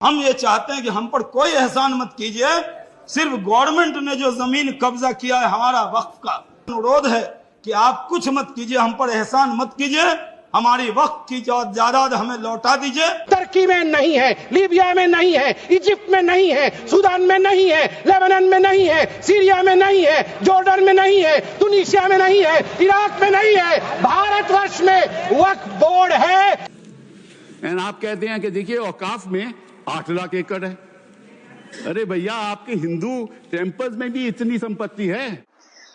हम ये चाहते हैं कि हम पर कोई एहसान मत कीजिए। सिर्फ गवर्नमेंट ने जो जमीन कब्जा किया है हमारा वक्फ का, अनुरोध है कि आप कुछ मत कीजिए, हम पर एहसान मत कीजिए, हमारी वक्फ की जो जायदाद हमें लौटा दीजिए। तुर्की में नहीं है, लीबिया में नहीं है, इजिप्ट में नहीं है, सूडान में नहीं है, लेबनान में नहीं है, सीरिया में नहीं है, जॉर्डन में नहीं है, तुनिसिया में नहीं है, इराक में नहीं है, भारतवर्ष में वक्फ बोर्ड है। आप कहते हैं कि देखिए औकाफ में 8 लाख एकड़ है। अरे भैया, आपके हिंदू टेम्पल्स में भी इतनी संपत्ति है।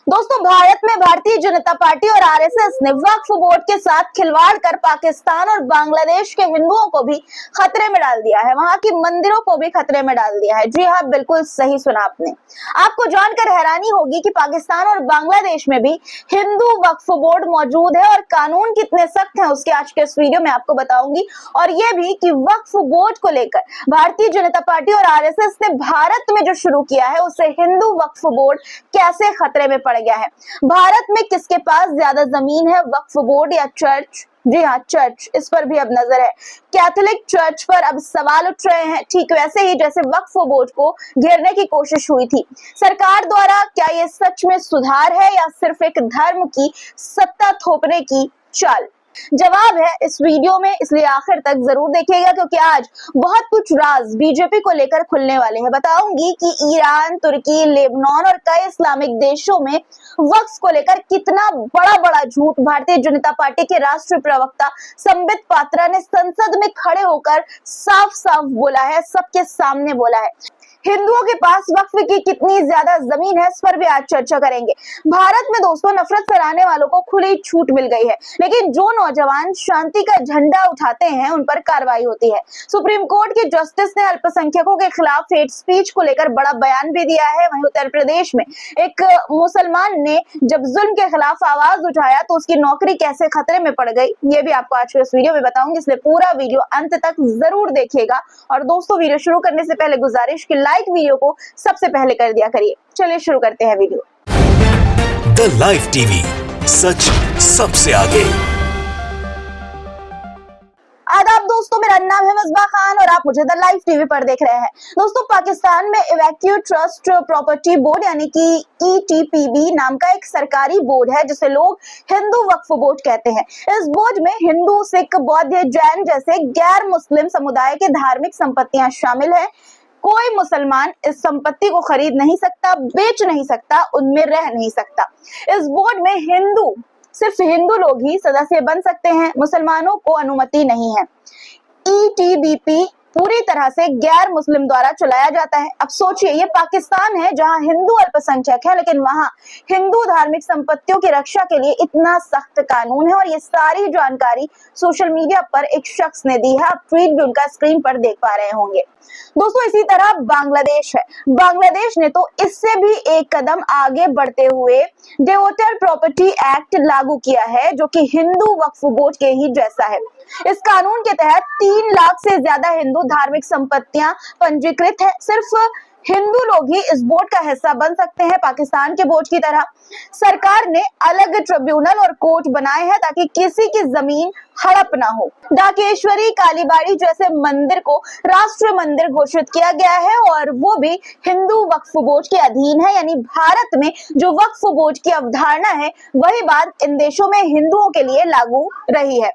दोस्तों, भारत में भारतीय जनता पार्टी और आरएसएस ने वक्फ बोर्ड के साथ खिलवाड़ कर पाकिस्तान और बांग्लादेश के हिंदुओं को भी खतरे में डाल दिया है, वहां की मंदिरों को भी खतरे में डाल दिया है। जी हाँ, बिल्कुल सही सुना आपने। आपको जानकर हैरानी होगी कि पाकिस्तान और बांग्लादेश में भी हिंदू वक्फ बोर्ड मौजूद है और कानून कितने सख्त हैं उसके आज के इस वीडियो में आपको बताऊंगी। और यह भी कि वक्फ बोर्ड को लेकर भारतीय जनता पार्टी और आरएसएस ने भारत में जो शुरू किया है उससे हिंदू वक्फ बोर्ड कैसे खतरे में गया है। भारत में किसके पास ज्यादा जमीन है, वक्फ बोर्ड या चर्च? जी हाँ, चर्च। इस पर भी अब नजर है। कैथोलिक चर्च पर अब सवाल उठ रहे हैं, ठीक वैसे ही जैसे वक्फ बोर्ड को घेरने की कोशिश हुई थी सरकार द्वारा। क्या ये सच में सुधार है या सिर्फ एक धर्म की सत्ता थोपने की चाल? जवाब है इस वीडियो में, इसलिए आखिर तक जरूर देखिएगा क्योंकि आज बहुत कुछ राज बीजेपी को लेकर खुलने वाले हैं। बताऊंगी कि ईरान, तुर्की, लेबनान और कई इस्लामिक देशों में वक्फ को लेकर कितना बड़ा झूठ भारतीय जनता पार्टी के राष्ट्रीय प्रवक्ता संबित पात्रा ने संसद में खड़े होकर साफ साफ बोला है, सबके सामने बोला है। हिंदुओं के पास वक्फ की कितनी ज्यादा जमीन है, इस पर भी आज चर्चा करेंगे। भारत में दोस्तों नफरत फैलाने वालों को खुली छूट मिल गई है, लेकिन जो नौजवान शांति का झंडा उठाते हैं उन पर कार्रवाई होती है। सुप्रीम कोर्ट के जस्टिस ने अल्पसंख्यकों के खिलाफ हेट स्पीच को लेकर बड़ा बयान भी दिया है। वहीं उत्तर प्रदेश में एक मुसलमान ने जब जुल्म के खिलाफ आवाज उठाया तो उसकी नौकरी कैसे खतरे में पड़ गई, ये भी आपको आज के इस वीडियो में बताऊंगी, इसलिए पूरा वीडियो अंत तक जरूर देखिएगा। और दोस्तों, वीडियो शुरू करने से पहले गुजारिश की लाइक वीडियो को सबसे पहले कर दिया करिए। चलिए शुरू करते हैं वीडियो। द लाइव टीवी, सच सबसे आगे। आदाब दोस्तों, मेरा नाम है मस्बा खान और आप मुझे द लाइव टीवी पर देख रहे हैं। दोस्तों, पाकिस्तान में इवैक्यू ट्रस्ट प्रॉपर्टी बोर्ड यानी कि ईटीपीबी नाम का एक सरकारी बोर्ड है जिसे लोग हिंदू वक्फ बोर्ड कहते हैं। इस बोर्ड में हिंदू, सिख, बौद्ध, जैन जैसे गैर मुस्लिम समुदाय के धार्मिक संपत्तियां शामिल है। कोई मुसलमान इस संपत्ति को खरीद नहीं सकता, बेच नहीं सकता, उनमें रह नहीं सकता। इस बोर्ड में सिर्फ हिंदू लोग ही सदस्य बन सकते हैं, मुसलमानों को अनुमति नहीं है। ईटीबीपी पूरी तरह से गैर मुस्लिम द्वारा चलाया जाता है। अब सोचिए, ये पाकिस्तान है जहां हिंदू अल्पसंख्यक है, लेकिन वहां हिंदू धार्मिक संपत्तियों की रक्षा के लिए इतना सख्त कानून है। और ये सारी जानकारी सोशल मीडिया पर एक शख्स ने दी है, आप ट्वीट भी उनका स्क्रीन पर देख पा रहे होंगे। दोस्तों, इसी तरह बांग्लादेश है। बांग्लादेश ने तो इससे भी एक कदम आगे बढ़ते हुए डेवोटर प्रॉपर्टी एक्ट लागू किया है, जो कि हिंदू वक्फ बोर्ड के ही जैसा है। इस कानून के तहत 3 लाख से ज्यादा हिंदू धार्मिक संपत्तियां पंजीकृत है। सिर्फ हिंदू लोग ही इस बोर्ड का हिस्सा बन सकते हैं, पाकिस्तान के बोर्ड की तरह। सरकार ने अलग ट्रिब्यूनल और कोर्ट बनाए हैं ताकि किसी की जमीन हड़प ना हो। डाकेश्वरी, कालीबाड़ी जैसे मंदिर को राष्ट्रीय मंदिर घोषित किया गया है और वो भी हिंदू वक्फ बोर्ड के अधीन है। यानी भारत में जो वक्फ बोर्ड की अवधारणा है वही बात इन देशों में हिंदुओं के लिए लागू रही है।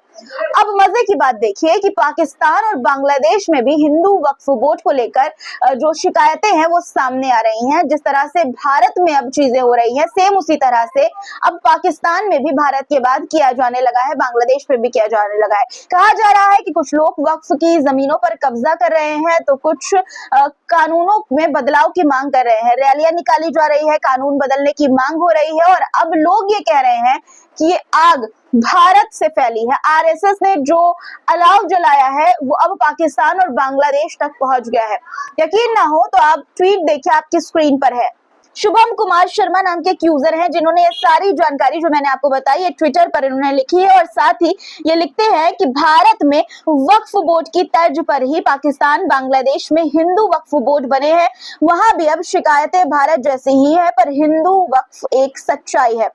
अब मजे की बात देखिए कि पाकिस्तान और बांग्लादेश में भी हिंदू वक्फ बोर्ड को लेकर जो शिकायतें हैं वो सामने आ रही हैं। जिस तरह से भारत में अब चीजें हो रही हैं, सेम उसी तरह से अब पाकिस्तान में भी भारत के बाद किया जाने लगा है, बांग्लादेश में भी किया जाने लगा है। कहा जा रहा है कि कुछ लोग वक्फ की जमीनों पर कब्जा कर रहे हैं तो कुछ कानूनों में बदलाव की मांग कर रहे हैं। रैलियां निकाली जा रही है, कानून बदलने की मांग हो रही है और अब लोग ये कह रहे हैं कि ये आग भारत से फैली है। आरएसएस ने जो अलाव जलाया है वो अब पाकिस्तान और बांग्लादेश तक पहुंच गया है। यकीन ना हो तो आप ट्वीट देखिए, आपकी स्क्रीन पर है। शुभम कुमार शर्मा नाम के यूजर हैं जिन्होंने ये सारी जानकारी जो मैंने आपको बताई है ट्विटर पर इन्होंने लिखी है और साथ ही ये लिखते हैं कि भारत में वक्फ बोर्ड की तर्ज पर ही पाकिस्तान बांग्लादेश में हिंदू वक्फ बोर्ड बने हैं। वहां भी अब शिकायतें भारत जैसी ही है पर हिंदू वक्फ एक सच्चाई है।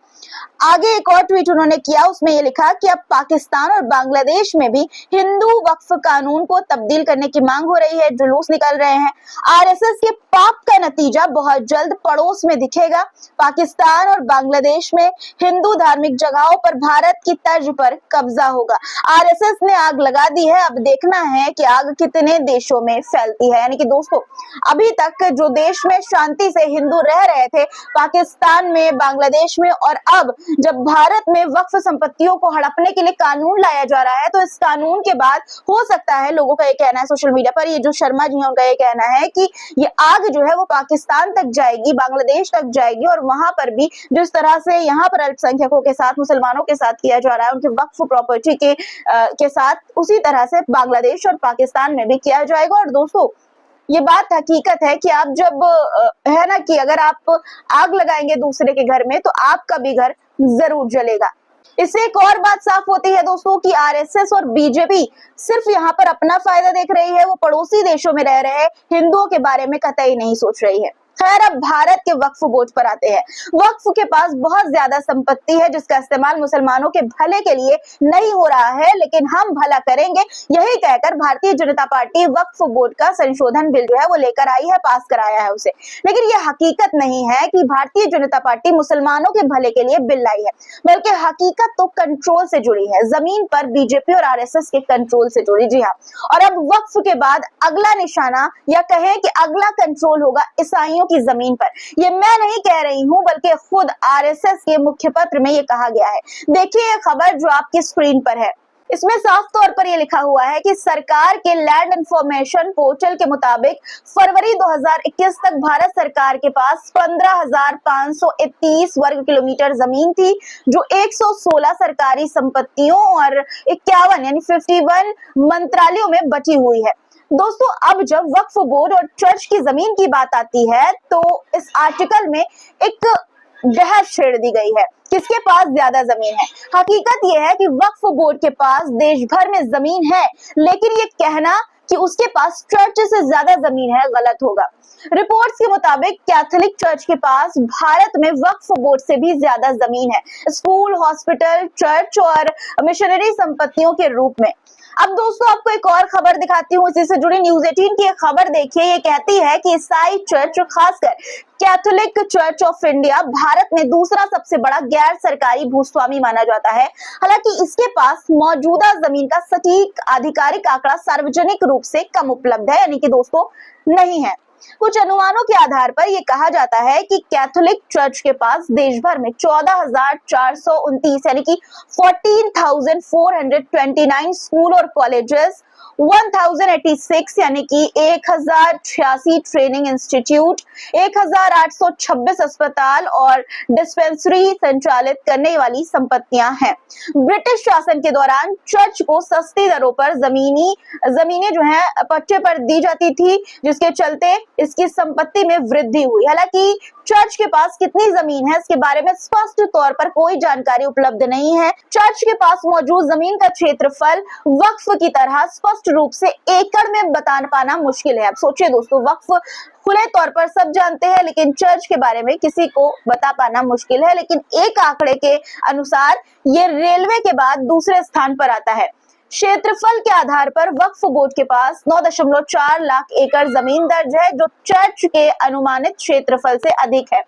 आगे एक और ट्वीट उन्होंने किया, उसमें ये लिखा कि अब पाकिस्तान और बांग्लादेश में भी हिंदू वक्फ कानून को तब्दील करने की मांग हो रही है, जुलूस निकल रहे हैं। आरएसएस के पाप का नतीजा बहुत जल्द पड़ोस में दिखेगा। पाकिस्तान और बांग्लादेश में हिंदू धार्मिक जगहों पर भारत की तर्ज पर कब्जा होगा। आरएसएस ने आग लगा दी है, अब देखना है कि आग कितने देशों में फैलती है। यानी कि दोस्तों, अभी तक जो देश में शांति से हिंदू रह रहे थे, पाकिस्तान में, बांग्लादेश में, और अब जब भारत में वक्फ संपत्तियों को हड़पने के लिए कानून लाया जा रहा है, तो इस कानून के बाद हो सकता है, लोगों का ये कहना है सोशल मीडिया पर, ये जो शर्मा जी हैं उनका ये कहना है कि ये आग जो है वो पाकिस्तान तक जाएगी, बांग्लादेश तक जाएगी और वहां पर भी जिस तरह से यहाँ पर अल्पसंख्यकों के साथ, मुसलमानों के साथ किया जा रहा है, उनके वक्फ प्रॉपर्टी के साथ, उसी तरह से बांग्लादेश और पाकिस्तान में भी किया जाएगा। और दोस्तों, ये बात हकीकत है कि आप जब है ना कि अगर आप आग लगाएंगे दूसरे के घर में तो आपका भी घर जरूर जलेगा। इससे एक और बात साफ होती है दोस्तों कि आरएसएस और बीजेपी सिर्फ यहाँ पर अपना फायदा देख रही है, वो पड़ोसी देशों में रह रहे हिंदुओं के बारे में कतई नहीं सोच रही है। खैर, अब भारत के वक्फ बोर्ड पर आते हैं। वक्फ के पास बहुत ज्यादा संपत्ति है जिसका इस्तेमाल मुसलमानों के भले के लिए नहीं हो रहा है, लेकिन हम भला करेंगे, यही कहकर भारतीय जनता पार्टी वक्फ बोर्ड का संशोधन बिल जो है वो लेकर आई है, पास कराया है उसे। लेकिन यह हकीकत नहीं है कि भारतीय जनता पार्टी मुसलमानों के भले के लिए बिल लाई है, बल्कि हकीकत तो कंट्रोल से जुड़ी है, जमीन पर बीजेपी और आरएसएस के कंट्रोल से जुड़ी। जी हाँ, और अब वक्फ के बाद अगला निशाना या कहें कि अगला कंट्रोल होगा ईसाइयों की जमीन पर। ये मैं नहीं कह रही हूं, बल्कि खुद आरएसएस के मुख्य पत्र में ये कहा गया है। देखिए ये खबर जो आपकी स्क्रीन पर है, इसमें साफ तौर पर यह लिखा हुआ है कि सरकार के लैंड इंफॉर्मेशन पोर्टल के मुताबिक फरवरी 2021 तक भारत सरकार के पास 15,531 वर्ग किलोमीटर जमीन थी, जो 116 सरकारी संपत्तियों और 51 यानी 51 मंत्रालयों में बची हुई है। दोस्तों, अब जब वक्फ बोर्ड और चर्च की जमीन की बात आती है तो इस आर्टिकल में एक बहस छेड़ दी गई है, किसके पास ज्यादा जमीन है। हकीकत यह है कि वक्फ बोर्ड के पास देश भर में जमीन है, लेकिन ये कहना कि उसके पास चर्च से ज्यादा जमीन है गलत होगा। रिपोर्ट्स के मुताबिक कैथोलिक चर्च के पास भारत में वक्फ बोर्ड से भी ज्यादा जमीन है, स्कूल, हॉस्पिटल, चर्च और मिशनरी संपत्तियों के रूप में। अब दोस्तों, आपको एक और खबर दिखाती हूँ, इसी से जुड़ी न्यूज 18 की एक खबर देखिए। ये कहती है कि ईसाई चर्च, खासकर Catholic church of India, Bharat में दूसरा सबसे बड़ा गैर सरकारी भूस्वामी माना जाता है। हालांकि इसके पास मौजूदा जमीन का सटीक आधिकारिक आंकड़ा सार्वजनिक रूप से कम उपलब्ध है, यानी कि दोस्तों नहीं है। कुछ अनुमानों के आधार पर यह कहा जाता है कि कैथोलिक चर्च के पास देश भर में 14,429 यानी कि 14,429 स्कूल और कॉलेजेस, 1086 यानी कि 1086 ट्रेनिंग इंस्टीट्यूट, 1826 अस्पताल और डिस्पेंसरी संचालित करने वाली संपत्तियां हैं। ब्रिटिश शासन के दौरान चर्च को सस्ती दरों पर जमीनें जो है पट्टे पर दी जाती थी, जिसके चलते इसकी संपत्ति में वृद्धि हुई। हालांकि चर्च के पास कितनी जमीन है इसके बारे में स्पष्ट तौर पर कोई जानकारी उपलब्ध नहीं है। चर्च के पास मौजूद जमीन का क्षेत्रफल वक्फ की तरह स्पष्ट रूप से एकड़ में बता पाना मुश्किल है। अब सोचिए दोस्तों, वक्फ खुले तौर पर सब जानते हैं, लेकिन चर्च के बारे में किसी को बता पाना मुश्किल है। लेकिन एक आंकड़े के अनुसार ये रेलवे के बाद दूसरे स्थान पर आता है। क्षेत्रफल के आधार पर वक्फ बोर्ड के पास 9.4 लाख एकड़ जमीन दर्ज है, जो चर्च के अनुमानित क्षेत्रफल से अधिक है।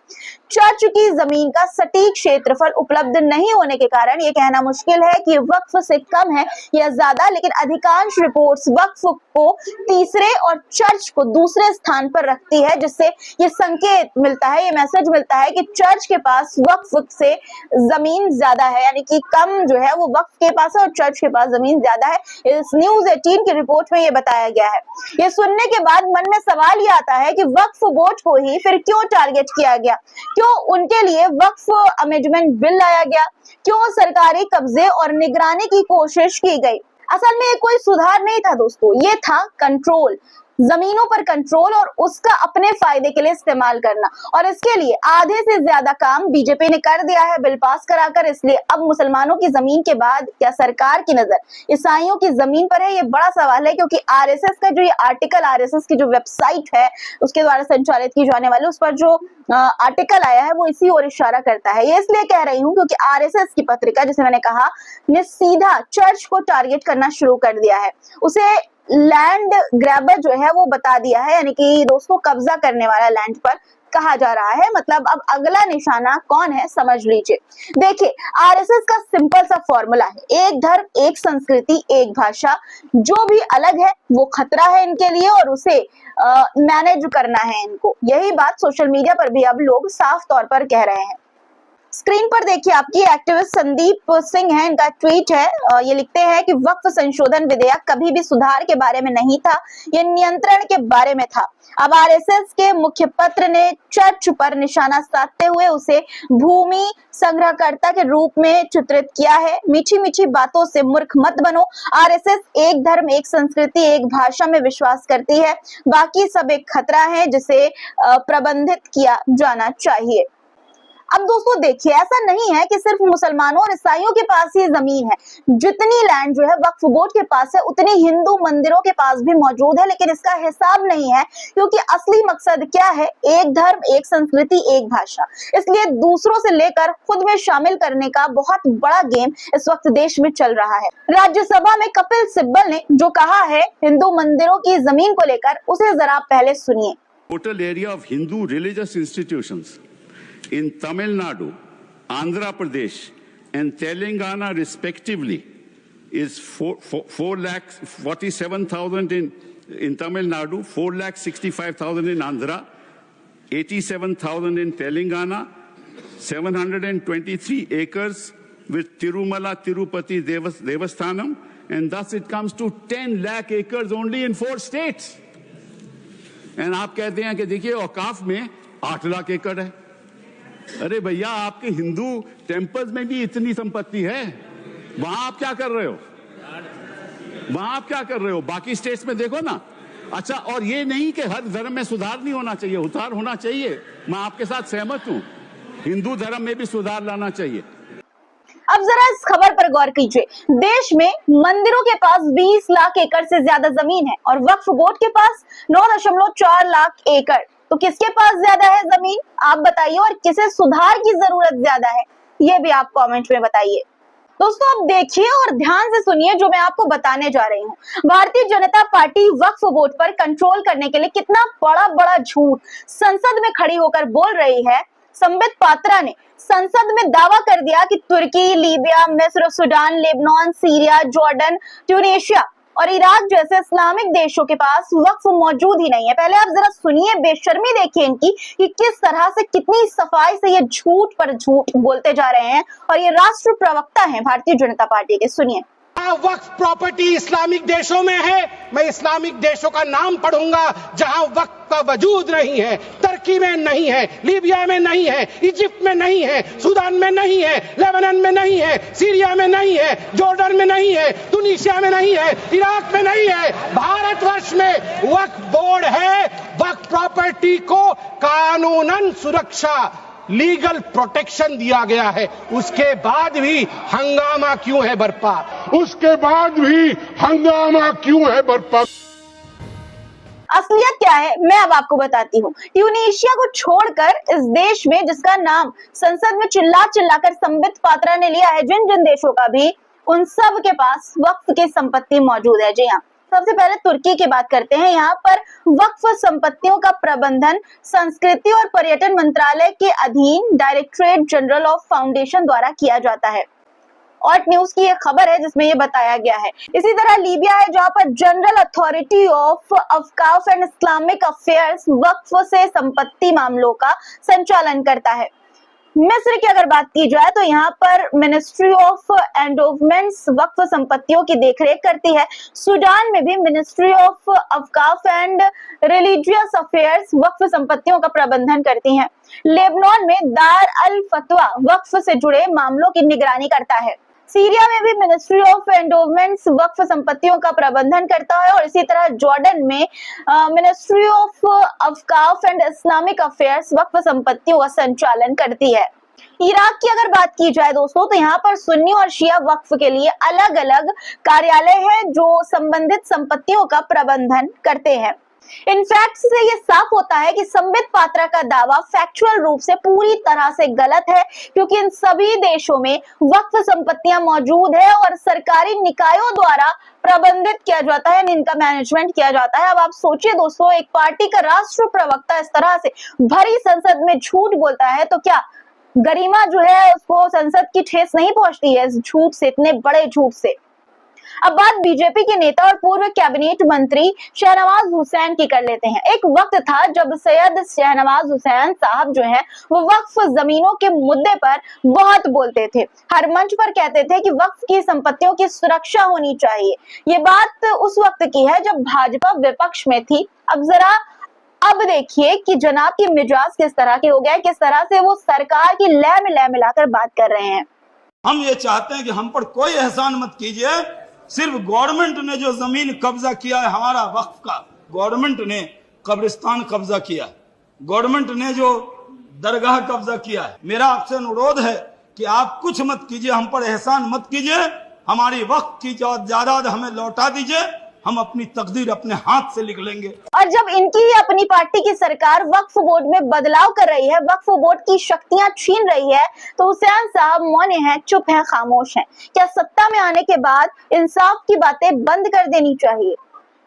चर्च की जमीन का सटीक क्षेत्रफल उपलब्ध नहीं होने के कारण यह कहना मुश्किल है कि वक्फ से कम है या ज्यादा, लेकिन अधिकांश रिपोर्ट्स वक्फ को तीसरे और चर्च को दूसरे स्थान पर रखती है, जिससे ये संकेत मिलता है, ये मैसेज मिलता है कि चर्च के पास वक्फ से जमीन ज्यादा है, यानी कि कम जो है वो वक्फ के पास है और चर्च के पास जमीन ज्यादा है। इस न्यूज 18 की रिपोर्ट में ये बताया गया है। ये सुनने के बाद मन में सवाल ये आता है कि वक्फ बोर्ड को ही फिर क्यों टारगेट किया गया, क्यों उनके लिए वक्फ अमेंडमेंट बिल लाया गया, क्यों सरकारी कब्जे और निगरानी की कोशिश की गई। असल में ये कोई सुधार नहीं था दोस्तों, ये था कंट्रोल। जमीनों पर कंट्रोल और उसका अपने फायदे के लिए इस्तेमाल करना। और इसके लिए आधे से ज्यादा काम बीजेपी ने कर दिया है बिल पास कराकर। इसलिए अब मुसलमानों की जमीन के बाद क्या सरकार की नजर ईसाइयों की जमीन पर है, ये बड़ा सवाल है, क्योंकि आरएसएस का जो ये आर्टिकल, आरएसएस की जो वेबसाइट है उसके द्वारा संचालित की जाने वाली, उस पर जो आर्टिकल आया है वो इसी ओर इशारा करता है। ये इसलिए कह रही हूँ क्योंकि आरएसएस की पत्रिका, जिसे मैंने कहा, ने सीधा चर्च को टारगेट करना शुरू कर दिया है। उसे लैंड ग्रैबर जो है वो बता दिया है, यानी कि दोस्तों कब्जा करने वाला लैंड पर कहा जा रहा है। मतलब अब अगला निशाना कौन है समझ लीजिए। देखिए, आरएसएस का सिंपल सा फॉर्मूला है, एक धर्म एक संस्कृति एक भाषा। जो भी अलग है वो खतरा है इनके लिए और उसे मैनेज करना है इनको। यही बात सोशल मीडिया पर भी अब लोग साफ तौर पर कह रहे हैं। स्क्रीन पर देखिए, आपकी एक्टिविस्ट संदीप सिंह है, इनका ट्वीट है। ये लिखते हैं कि वक्फ संशोधन विधेयक कभी भी सुधार के बारे में नहीं था, ये नियंत्रण के बारे में था। अब आरएसएस के मुखपत्र ने चर्च पर निशाना साधते हुए उसे भूमि संग्रहकर्ता के रूप में चित्रित किया है। मीठी मीठी बातों से मूर्ख मत बनो। आरएसएस एक धर्म एक संस्कृति एक भाषा में विश्वास करती है, बाकी सब एक खतरा है जिसे प्रबंधित किया जाना चाहिए। अब दोस्तों देखिए, ऐसा नहीं है कि सिर्फ मुसलमानों और ईसाइयों के पास ही जमीन है। जितनी लैंड जो है वक्फ बोर्ड के पास है उतनी हिंदू मंदिरों के पास भी मौजूद है, लेकिन इसका हिसाब नहीं है, क्योंकि असली मकसद क्या है? एक धर्म एक संस्कृति एक भाषा। इसलिए दूसरों से लेकर खुद में शामिल करने का बहुत बड़ा गेम इस वक्त देश में चल रहा है। राज्यसभा में कपिल सिब्बल ने जो कहा है हिंदू मंदिरों की जमीन को लेकर, उसे जरा पहले सुनिए। Total area of Hindu religious institutions in Tamil Nadu, Andhra Pradesh and Telangana respectively is 4,47,000 in Tamil Nadu, 4,65,000 in Andhra, 87,000 in Telangana, 723 acres with Tirumala Tirupati Devasthanam, and thus it comes to 10 lakh acres only in 4 states. And आप कहते हैं कि देखिए औकाफ में 8 लाख एकड़ है। अरे भैया, आपके हिंदू टेम्पल्स में भी इतनी संपत्ति है, वहां आप क्या कर रहे हो? वहां आप क्या कर रहे हो? बाकी स्टेट्स में देखो ना। अच्छा, और ये नहीं कि हर धर्म में सुधार नहीं होना चाहिए, उधार होना चाहिए, मैं आपके साथ सहमत हूं। हिंदू धर्म में भी सुधार लाना चाहिए। अब जरा इस खबर पर गौर कीजिए। देश में मंदिरों के पास 20 लाख एकड़ से ज्यादा जमीन है और वक्फ बोर्ड के पास 9.4 लाख एकड़। तो किसके पास ज्यादा है जमीन, आप बताइए, और किसे सुधार की जरूरत ज्यादा है, ये भी आप कमेंट में बताइए। दोस्तों अब देखिए और ध्यान से सुनिए जो मैं आपको बताने जा रही हूँ। भारतीय जनता पार्टी वक्फ बोर्ड पर कंट्रोल करने के लिए कितना बड़ा झूठ संसद में खड़ी होकर बोल रही है। संबित पात्रा ने संसद में दावा कर दिया कि तुर्की, लीबिया, मिस्र, Sudan, Lebanon, Syria, Jordan, Tunisia और इराक जैसे इस्लामिक देशों के पास वक्फ मौजूद ही नहीं है। पहले आप जरा सुनिए, बेशर्मी देखिए इनकी कि किस तरह से, कितनी सफाई से ये झूठ पर झूठ बोलते जा रहे हैं। और ये राष्ट्र प्रवक्ता हैं भारतीय जनता पार्टी के, सुनिए। वक्फ प्रॉपर्टी इस्लामिक देशों में है, मैं इस्लामिक देशों का नाम पढ़ूंगा जहां वक्फ का वजूद नहीं है। तुर्की में नहीं है, लीबिया में नहीं है, इजिप्ट में नहीं है, सूडान में नहीं है, लेबनान में नहीं है, सीरिया में नहीं है, जॉर्डन में नहीं है, ट्यूनीशिया में नहीं है, इराक में नहीं है। भारतवर्ष में वक्फ बोर्ड है। वक्फ प्रॉपर्टी को कानूनन सुरक्षा, लीगल प्रोटेक्शन दिया गया है। उसके बाद भी हंगामा क्यों है बरपा? असलियत क्या है मैं अब आपको बताती हूँ। ट्यूनीशिया को छोड़कर इस देश में, जिसका नाम संसद में चिल्ला चिल्लाकर संबित पात्रा ने लिया है, जिन जिन देशों का भी, उन सब के पास वक्फ की संपत्ति मौजूद है। जी हाँ, सबसे पहले तुर्की की बात करते हैं। यहाँ पर वक्फ संपत्तियों का प्रबंधन संस्कृति और पर्यटन मंत्रालय के अधीन डायरेक्टरेट जनरल ऑफ फाउंडेशन द्वारा किया जाता है। और न्यूज की एक खबर है जिसमें ये बताया गया है। इसी तरह लीबिया है, जहाँ पर जनरल अथॉरिटी ऑफ अवकाफ एंड इस्लामिक अफेयर्स वक्फ से संपत्ति मामलों का संचालन करता है। मिस्र की अगर बात की जाए तो यहाँ पर मिनिस्ट्री ऑफ एंडोवमेंट्स वक्फ संपत्तियों की देखरेख करती है। सूडान में भी मिनिस्ट्री ऑफ अवकाफ एंड रिलीजियस अफेयर्स वक्फ संपत्तियों का प्रबंधन करती है। लेबनान में दार अल फतवा वक्फ से जुड़े मामलों की निगरानी करता है। सीरिया में भी मिनिस्ट्री ऑफ एंडोवमेंट्स वक्फ संपत्तियों का प्रबंधन करता है और इसी तरह जॉर्डन में मिनिस्ट्री ऑफ अवकाफ एंड इस्लामिक अफेयर्स वक्फ संपत्तियों का संचालन करती है। इराक की अगर बात की जाए दोस्तों तो यहाँ पर सुन्नी और शिया वक्फ के लिए अलग अलग कार्यालय है जो संबंधित संपत्तियों का प्रबंधन करते हैं। इन फैक्ट्स से ये साफ होता है कि संबित पात्रा का दावा फैक्चुअल रूप से पूरी तरह से गलत है, क्योंकि इन सभी देशों में वक्फ संपत्तियां मौजूद है और सरकारी निकायों द्वारा प्रबंधित किया जाता है, इनका मैनेजमेंट किया जाता है। अब आप सोचिए दोस्तों, एक पार्टी का राष्ट्र प्रवक्ता इस तरह से भरी संसद में झूठ बोलता है तो क्या गरिमा जो है उसको संसद की ठेस नहीं पहुंचती है इस झूठ से, इतने बड़े झूठ से। अब बात बीजेपी के नेता और पूर्व कैबिनेट मंत्री शहनवाज हुसैन की कर लेते हैं। एक वक्त था जब सैयद शहनवाज हुसैन साहब जो है वो वक्फ जमीनों के मुद्दे पर बहुत बोलते थे, हर मंच पर कहते थे कि वक्फ की संपत्तियों की सुरक्षा होनी चाहिए। ये बात उस वक्त की है जब भाजपा विपक्ष में थी। अब देखिए कि जनाब की मिजाज किस तरह के हो गया है, किस तरह से वो सरकार की लय में लय मिलाकर बात कर रहे हैं। हम ये चाहते हैं कि हम पर कोई एहसान मत कीजिए, सिर्फ गवर्नमेंट ने जो जमीन कब्जा किया है हमारा वक्फ का, गवर्नमेंट ने कब्रिस्तान कब्जा किया, गवर्नमेंट ने जो दरगाह कब्जा किया है, मेरा आपसे अनुरोध है कि आप कुछ मत कीजिए, हम पर एहसान मत कीजिए, हमारी वक्फ की जायदाद हमें लौटा दीजिए, हम अपनी तकदीर अपने हाथ से लिख लेंगे। और जब इनकी अपनी पार्टी की सरकार वक्फ बोर्ड में बदलाव कर रही है, वक्फ बोर्ड की शक्तियां छीन रही है, तो हुसैन साहब मौन हैं, चुप हैं, खामोश हैं। क्या सत्ता में आने के बाद इंसाफ की बातें बंद कर देनी चाहिए?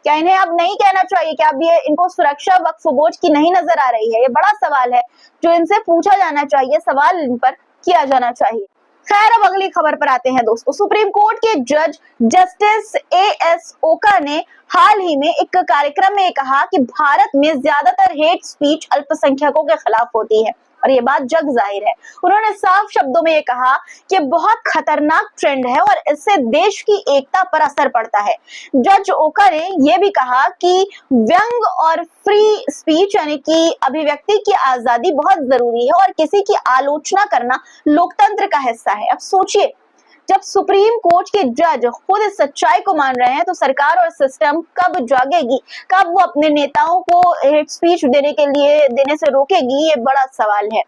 क्या इन्हें अब नहीं कहना चाहिए कि अब ये इनको सुरक्षा वक्फ बोर्ड की नहीं नजर आ रही है? ये बड़ा सवाल है जो इनसे पूछा जाना चाहिए, सवाल इन पर किया जाना चाहिए। खैर, अब अगली खबर पर आते हैं दोस्तों। सुप्रीम कोर्ट के जज जस्टिस एएस ओका ने हाल ही में एक कार्यक्रम में कहा कि भारत में ज्यादातर हेट स्पीच अल्पसंख्यकों के खिलाफ होती है और ये बात जग जाहिर है। उन्होंने साफ शब्दों में ये कहा कि बहुत खतरनाक ट्रेंड है और इससे देश की एकता पर असर पड़ता है। जज ओका ने यह भी कहा कि व्यंग और फ्री स्पीच यानी कि अभिव्यक्ति की आजादी बहुत जरूरी है और किसी की आलोचना करना लोकतंत्र का हिस्सा है। अब सोचिए, जब सुप्रीम कोर्ट के जज खुद इस सच्चाई को मान रहे हैं तो सरकार और सिस्टम कब जागेगी, कब वो अपने नेताओं को हेट स्पीच देने से रोकेगी, ये बड़ा सवाल है।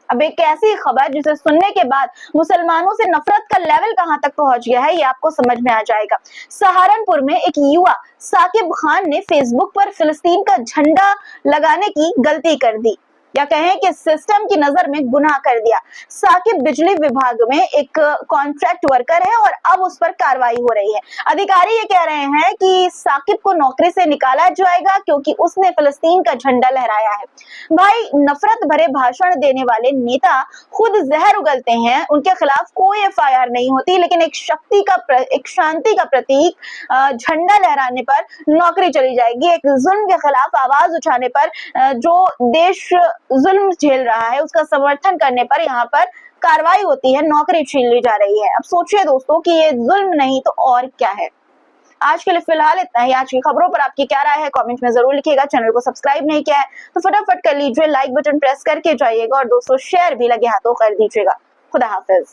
अब एक ऐसी खबर जिसे सुनने के बाद मुसलमानों से नफरत का लेवल कहां तक पहुंच गया है, ये आपको समझ में आ जाएगा। सहारनपुर में एक युवा साकिब खान ने फेसबुक पर फिलिस्तीन का झंडा लगाने की गलती कर दी, या कहें कि सिस्टम की नजर में गुनाह कर दिया। साकिब बिजली विभाग में एक कॉन्ट्रैक्ट वर्कर है और अब उस पर कार्रवाई हो रही है। अधिकारी ये कह रहे हैं कि साकिब को नौकरी से निकाला जाएगा क्योंकि उसने फिलिस्तीन का झंडा लहराया है। भाई, नफरत भरे भाषण देने वाले नेता खुद जहर उगलते हैं, उनके खिलाफ कोई एफआईआर नहीं होती, लेकिन एक शांति का प्रतीक झंडा लहराने पर नौकरी चली जाएगी। एक जुल्म के खिलाफ आवाज उठाने पर, जो देश जुल्म झेल रहा है उसका समर्थन करने पर यहाँ पर कार्रवाई होती है, नौकरी छीन ली जा रही है। अब सोचिए दोस्तों कि ये जुल्म नहीं तो और क्या है। आज के लिए फिलहाल इतना ही। आज की खबरों पर आपकी क्या राय है कमेंट में जरूर लिखिएगा। चैनल को सब्सक्राइब नहीं किया है तो फटाफट कर लीजिए, लाइक बटन प्रेस करके जाइएगा और दोस्तों शेयर भी लगे हाथों कर दीजिएगा। खुदा हाफिज।